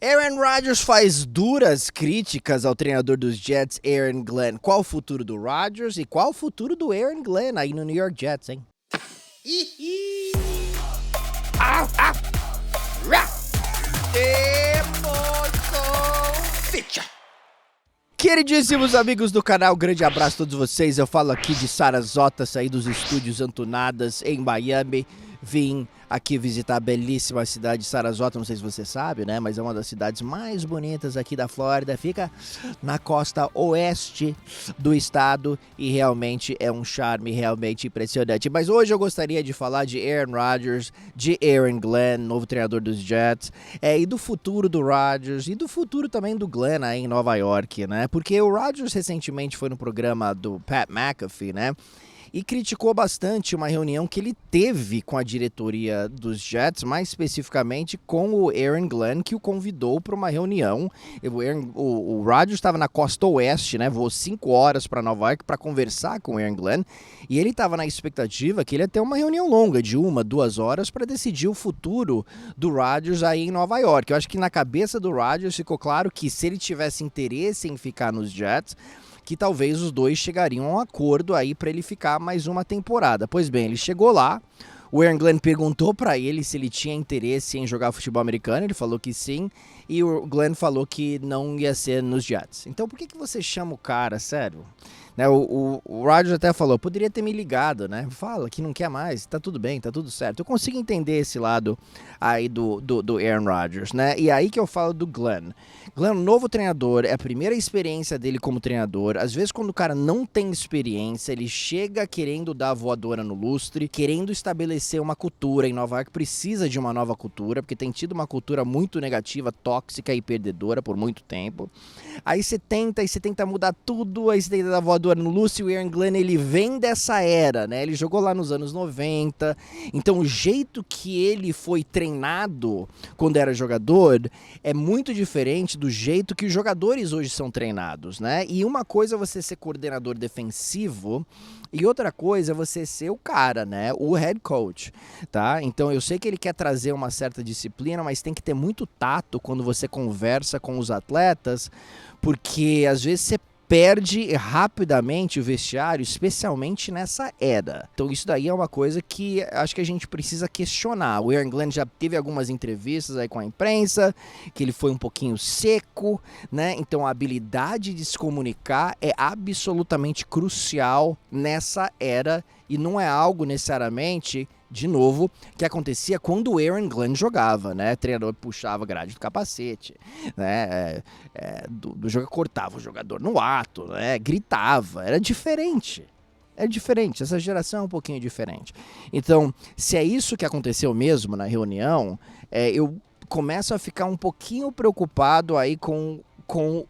Aaron Rodgers faz duras críticas ao treinador dos Jets, Aaron Glenn. Qual o futuro do Rodgers e qual o futuro do Aaron Glenn aí no New York Jets, hein? Emoção Ficha. Queridíssimos amigos do canal, grande abraço a todos vocês. Eu falo aqui de Sarasota, saí dos estúdios Antunadas em Miami. Vim aqui visitar a belíssima cidade de Sarasota, não sei se você sabe, né? Mas é uma das cidades mais bonitas aqui da Flórida. Fica na costa oeste do estado e realmente é um charme realmente impressionante. Mas hoje eu gostaria de falar de Aaron Rodgers, de Aaron Glenn, novo treinador dos Jets, e do futuro do Rodgers e do futuro também do Glenn aí em Nova York, né? Porque o Rodgers recentemente foi no programa do Pat McAfee, né? E criticou bastante uma reunião que ele teve com a diretoria dos Jets, mais especificamente com o Aaron Glenn, que o convidou para uma reunião. O Rodgers estava na costa oeste, né? Voou 5 horas para Nova York para conversar com o Aaron Glenn, e ele estava na expectativa que ele ia ter uma reunião longa de 1-2 horas para decidir o futuro do Rodgers aí em Nova York. Eu acho que na cabeça do Rodgers ficou claro que se ele tivesse interesse em ficar nos Jets, que talvez os dois chegariam a um acordo aí para ele ficar mais uma temporada. Pois bem, ele chegou lá, o Aaron Glenn perguntou para ele se ele tinha interesse em jogar futebol americano, ele falou que sim, e o Glenn falou que não ia ser nos Jets. Então por que você chama o cara, sério? Né, o Rodgers até falou, poderia ter me ligado, né? Fala que não quer mais, tá tudo bem, tá tudo certo. Eu consigo entender esse lado aí do Aaron Rodgers, né? E aí que eu falo do Glenn. Glenn, novo treinador, é a primeira experiência dele como treinador. Às vezes quando o cara não tem experiência, ele chega querendo dar a voadora no lustre, querendo estabelecer uma cultura. Em Nova York precisa de uma nova cultura, porque tem tido uma cultura muito negativa, tóxica e perdedora por muito tempo. Aí você tenta mudar tudo, aí você tenta dar voadora no lustre. O Aaron Glenn, ele vem dessa era, né? Ele jogou lá nos anos 90, então o jeito que ele foi treinado quando era jogador é muito diferente do jeito que os jogadores hoje são treinados, né? E uma coisa é você ser coordenador defensivo e outra coisa é você ser o cara, né? O head coach, tá? Então eu sei que ele quer trazer uma certa disciplina, mas tem que ter muito tato quando você conversa com os atletas, porque às vezes você perde rapidamente o vestiário, especialmente nessa era. Então isso daí é uma coisa que acho que a gente precisa questionar. O Aaron Glenn já teve algumas entrevistas aí com a imprensa, que ele foi um pouquinho seco, né? Então a habilidade de se comunicar é absolutamente crucial nessa era e não é algo necessariamente, de novo, que acontecia quando o Aaron Glenn jogava, né? O treinador puxava a grade do capacete, né? Do jogo cortava o jogador no ato, né? Gritava, era diferente. É diferente, essa geração é um pouquinho diferente. Então, se é isso que aconteceu mesmo na reunião, eu começo a ficar um pouquinho preocupado aí com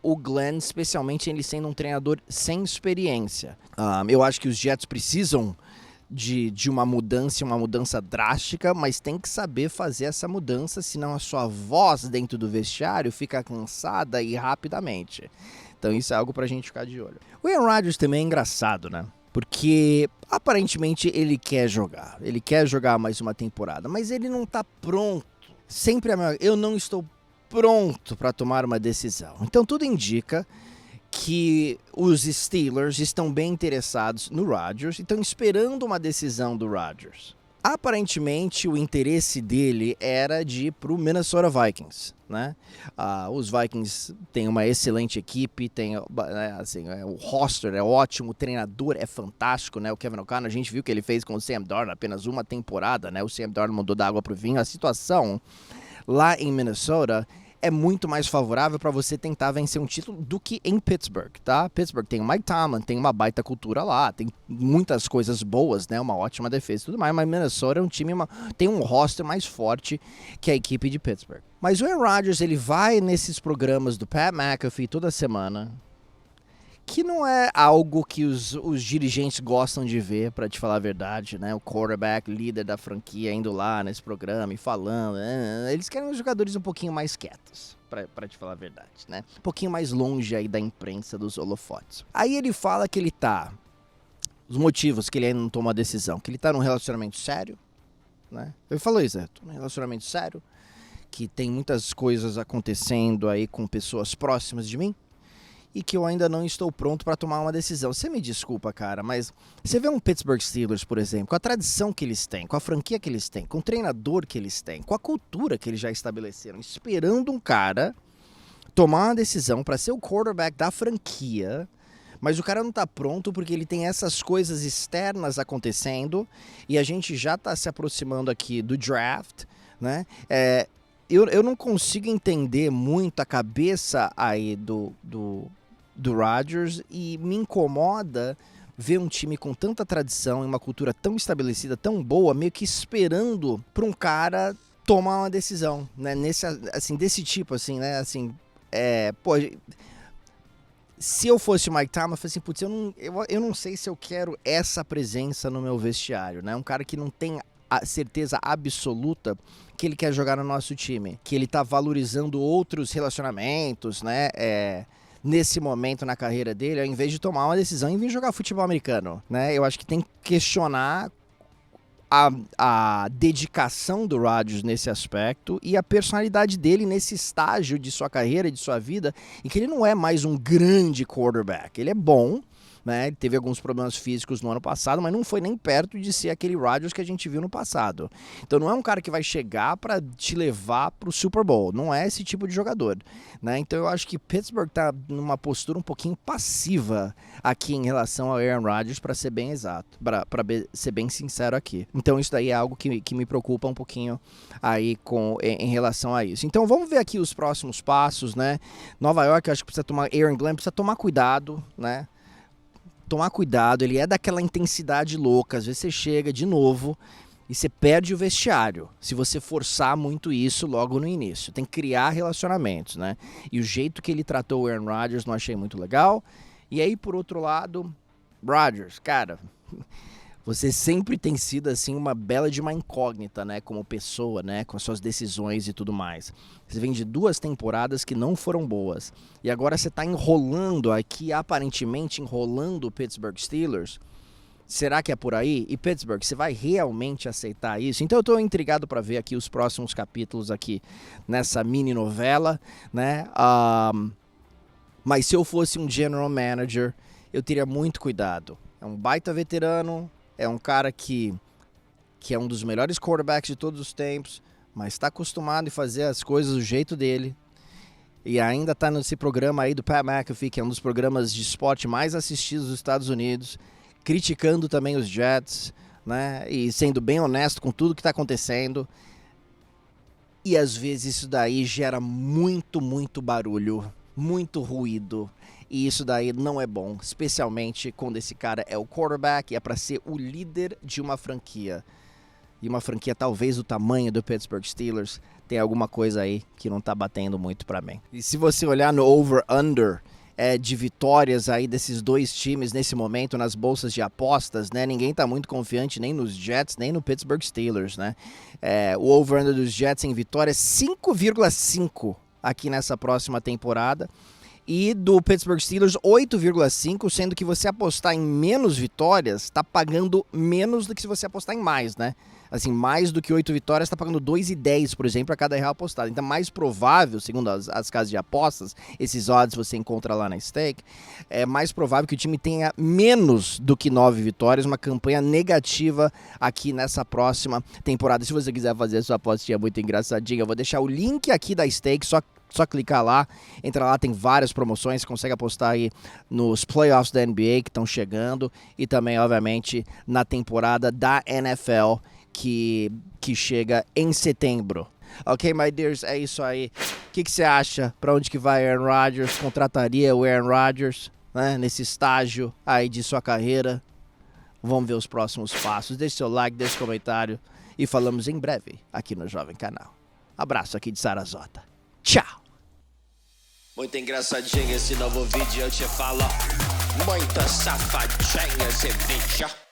o Glenn, especialmente ele sendo um treinador sem experiência. Eu acho que os Jets precisam de uma mudança drástica, mas tem que saber fazer essa mudança, senão a sua voz dentro do vestiário fica cansada e rapidamente. Então isso é algo pra gente ficar de olho. O Aaron Rodgers também é engraçado, né? Porque aparentemente ele quer jogar mais uma temporada, mas ele não tá pronto. Sempre eu não estou pronto para tomar uma decisão. Então tudo indica que os Steelers estão bem interessados no Rodgers e estão esperando uma decisão do Rodgers. Aparentemente, o interesse dele era de ir para o Minnesota Vikings, né? Os Vikings têm uma excelente equipe, tem, o roster é ótimo, o treinador é fantástico, né? O Kevin O'Connor, a gente viu o que ele fez com o Sam Darnold apenas uma temporada, né? O Sam Darnold mandou da água para o vinho. A situação lá em Minnesota é muito mais favorável para você tentar vencer um título do que em Pittsburgh, tá? Pittsburgh tem o Mike Tomlin, tem uma baita cultura lá, tem muitas coisas boas, né? Uma ótima defesa e tudo mais, mas Minnesota é um time, tem um roster mais forte que a equipe de Pittsburgh. Mas o Aaron Rodgers, ele vai nesses programas do Pat McAfee toda semana, que não é algo que os dirigentes gostam de ver, pra te falar a verdade, né? O quarterback, líder da franquia, indo lá nesse programa e falando. Eles querem os jogadores um pouquinho mais quietos, pra te falar a verdade, né? Um pouquinho mais longe aí da imprensa, dos holofotes. Aí ele fala que ele tá... Os motivos que ele ainda não tomou a decisão. Que ele tá num relacionamento sério, né? Ele falou isso, tô num relacionamento sério. que tem muitas coisas acontecendo aí com pessoas próximas de mim e que eu ainda não estou pronto para tomar uma decisão. Você me desculpa, cara, mas você vê um Pittsburgh Steelers, por exemplo, com a tradição que eles têm, com a franquia que eles têm, com o treinador que eles têm, com a cultura que eles já estabeleceram, esperando um cara tomar uma decisão para ser o quarterback da franquia, mas o cara não tá pronto porque ele tem essas coisas externas acontecendo e a gente já tá se aproximando aqui do draft, né? Eu não consigo entender muito a cabeça aí do Rodgers e me incomoda ver um time com tanta tradição e uma cultura tão estabelecida, tão boa, meio que esperando para um cara tomar uma decisão, né? Desse tipo, assim, né? Assim, se eu fosse o Mike Tomlin, eu falei assim, putz, eu não sei se eu quero essa presença no meu vestiário, né? Um cara que não tem a certeza absoluta que ele quer jogar no nosso time, que ele tá valorizando outros relacionamentos, né? Nesse momento na carreira dele, ao invés de tomar uma decisão e vir jogar futebol americano, né? Eu acho que tem que questionar a dedicação do Rodgers nesse aspecto e a personalidade dele nesse estágio de sua carreira, de sua vida, e que ele não é mais um grande quarterback. Ele é bom, né? Ele teve alguns problemas físicos no ano passado, mas não foi nem perto de ser aquele Rodgers que a gente viu no passado. Então não é um cara que vai chegar para te levar pro Super Bowl, não é esse tipo de jogador, né? Então eu acho que Pittsburgh tá numa postura um pouquinho passiva aqui em relação ao Aaron Rodgers, para ser bem exato, para ser bem sincero aqui. Então isso daí é algo que me preocupa um pouquinho aí em relação a isso. Então vamos ver aqui os próximos passos, né? Nova York, eu acho que Aaron Glenn precisa tomar cuidado, né? Tomar cuidado, ele é daquela intensidade louca, às vezes você chega de novo e você perde o vestiário, se você forçar muito isso logo no início. Tem que criar relacionamentos, né? E o jeito que ele tratou o Aaron Rodgers não achei muito legal. E aí, por outro lado, Rodgers, cara, você sempre tem sido assim uma bela de uma incógnita, né, como pessoa, né, com as suas decisões e tudo mais. Você vem de 2 temporadas que não foram boas e agora você tá enrolando aqui, aparentemente enrolando o Pittsburgh Steelers. Será que é por aí? E Pittsburgh, você vai realmente aceitar isso? Então eu tô intrigado para ver aqui os próximos capítulos aqui nessa mini novela, né? Mas se eu fosse um general manager, eu teria muito cuidado. É um baita veterano, é um cara que é um dos melhores quarterbacks de todos os tempos, mas está acostumado a fazer as coisas do jeito dele. E ainda está nesse programa aí do Pat McAfee, que é um dos programas de esporte mais assistidos dos Estados Unidos, criticando também os Jets, né? E sendo bem honesto com tudo que está acontecendo. E às vezes isso daí gera muito, muito barulho, muito ruído. E isso daí não é bom, especialmente quando esse cara é o quarterback e é para ser o líder de uma franquia. E uma franquia talvez do tamanho do Pittsburgh Steelers, tem alguma coisa aí que não tá batendo muito para mim. E se você olhar no over-under de vitórias aí desses dois times nesse momento nas bolsas de apostas, né? Ninguém tá muito confiante nem nos Jets, nem no Pittsburgh Steelers, né? O over-under dos Jets em vitória é 5,5 aqui nessa próxima temporada. E do Pittsburgh Steelers, 8,5, sendo que você apostar em menos vitórias, tá pagando menos do que se você apostar em mais, né? Assim, mais do que 8 vitórias, tá pagando 2,10, por exemplo, a cada real apostado. Então, mais provável, segundo as casas de apostas, esses odds você encontra lá na Stake, é mais provável que o time tenha menos do que 9 vitórias, uma campanha negativa aqui nessa próxima temporada. Se você quiser fazer a sua apostinha muito engraçadinha, eu vou deixar o link aqui da Stake, só clicar lá, entra lá, tem várias promoções, você consegue apostar aí nos playoffs da NBA que estão chegando e também, obviamente, na temporada da NFL que chega em setembro. Ok, my dears, é isso aí. O que você acha? Pra onde que vai Aaron Rodgers? Contrataria o Aaron Rodgers, né, nesse estágio aí de sua carreira? Vamos ver os próximos passos. Deixe seu like, deixe seu comentário e falamos em breve aqui no Jovem Canal. Abraço aqui de Sarasota. Tchau! Muito engraçadinho esse novo vídeo, eu te falo. Muito safadinho esse vídeo.